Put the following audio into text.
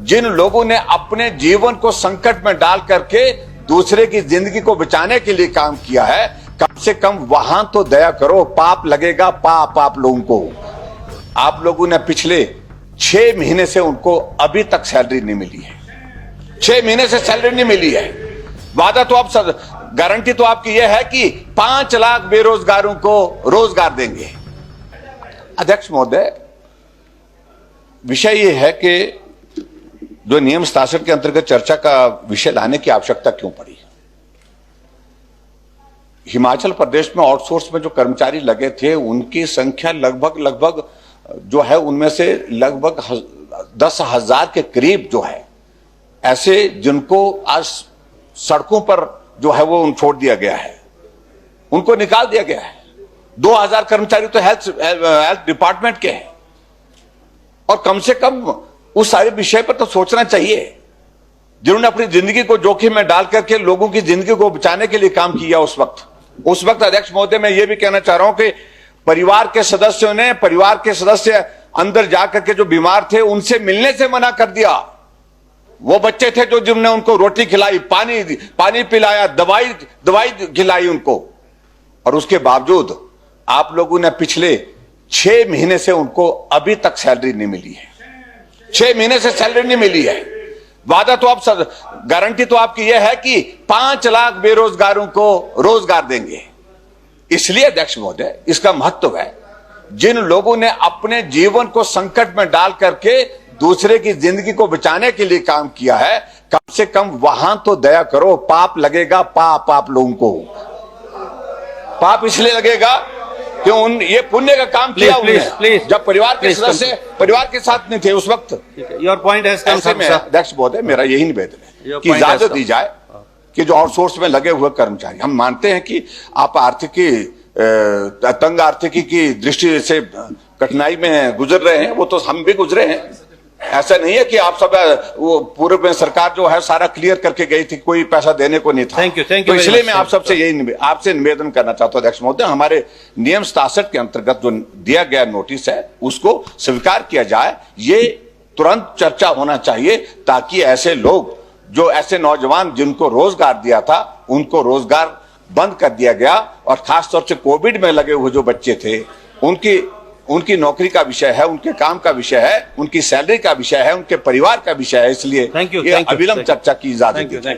जिन लोगों ने अपने जीवन को संकट में डाल करके दूसरे की जिंदगी को बचाने के लिए काम किया है, कम से कम वहां तो दया करो। पाप लगेगा, पाप आप लोगों को। आप लोगों ने पिछले 6 महीने से उनको अभी तक सैलरी नहीं मिली है। 6 महीने से सैलरी नहीं मिली है। वादा तो आप, गारंटी तो आपकी यह है कि 5 लाख बेरोजगारों को रोजगार देंगे। अध्यक्ष महोदय, विषय यह है कि जो नियम 67 के अंतर्गत चर्चा का विषय लाने की आवश्यकता क्यों पड़ी। हिमाचल प्रदेश में आउटसोर्स में जो कर्मचारी लगे थे उनकी संख्या लगभग जो है उनमें से लगभग 10,000 के करीब जो है ऐसे जिनको आज सड़कों पर जो है वो छोड़ दिया गया है, उनको निकाल दिया गया है। 2,000 कर्मचारी तो हेल्थ डिपार्टमेंट के हैं और कम से कम उस सारे विषय पर तो सोचना चाहिए जिन्होंने अपनी जिंदगी को जोखिम में डाल करके लोगों की जिंदगी को बचाने के लिए काम किया। उस वक्त अध्यक्ष महोदय, मैं ये भी कहना चाह रहा हूं कि परिवार के सदस्य अंदर जाकर के जो बीमार थे उनसे मिलने से मना कर दिया। वो बच्चे थे जो जिन्होंने उनको रोटी खिलाई, पानी पिलाया, दवाई खिलाई उनको, और उसके बावजूद आप लोगों ने पिछले 6 महीने से उनको अभी तक सैलरी नहीं मिली है। 6 महीने से सैलरी नहीं मिली है। वादा तो आप, गारंटी तो आपकी यह है कि 5 लाख बेरोजगारों को रोजगार देंगे। इसलिए अध्यक्ष महोदय, इसका महत्व है। जिन लोगों ने अपने जीवन को संकट में डाल करके दूसरे की जिंदगी को बचाने के लिए काम किया है, कम से कम वहां तो दया करो। पाप लगेगा, पाप आप लोगों को। पाप इसलिए लगेगा कि ये पुण्य का काम किया उन्होंने जब परिवार के सदस्य परिवार के साथ नहीं थे उस वक्त। Your point has come. ऐसे में अध्यक्ष महोदय, मेरा यही निवेदन है कि इजाजत दी जाए कि जो आउटसोर्स में लगे हुए कर्मचारी, हम मानते हैं कि आप तंग आर्थिकी की दृष्टि से कठिनाई में गुजर रहे हैं, वो तो हम भी गुजरे हैं। ऐसा नहीं है कि आप सब वो पूर्व में सरकार जो है सारा क्लियर करके गई थी, कोई पैसा देने को नहीं था। थैंक यू तो इसलिए मैं आप सबसे यही आपसे निवेदन करना चाहता हूं अध्यक्ष महोदय, हमारे नियम 67 के अंतर्गत जो दिया गया नोटिस है उसको स्वीकार किया जाए। ये तुरंत चर्चा होना चाहिए ताकि ऐसे लोग, जो ऐसे नौजवान जिनको रोजगार दिया था उनको रोजगार बंद कर दिया गया, और खासतौर से कोविड में लगे हुए जो बच्चे थे उनकी नौकरी का विषय है, उनके काम का विषय है, उनकी सैलरी का विषय है, उनके परिवार का विषय है। इसलिए अविलंब चर्चा की इजाजत दी।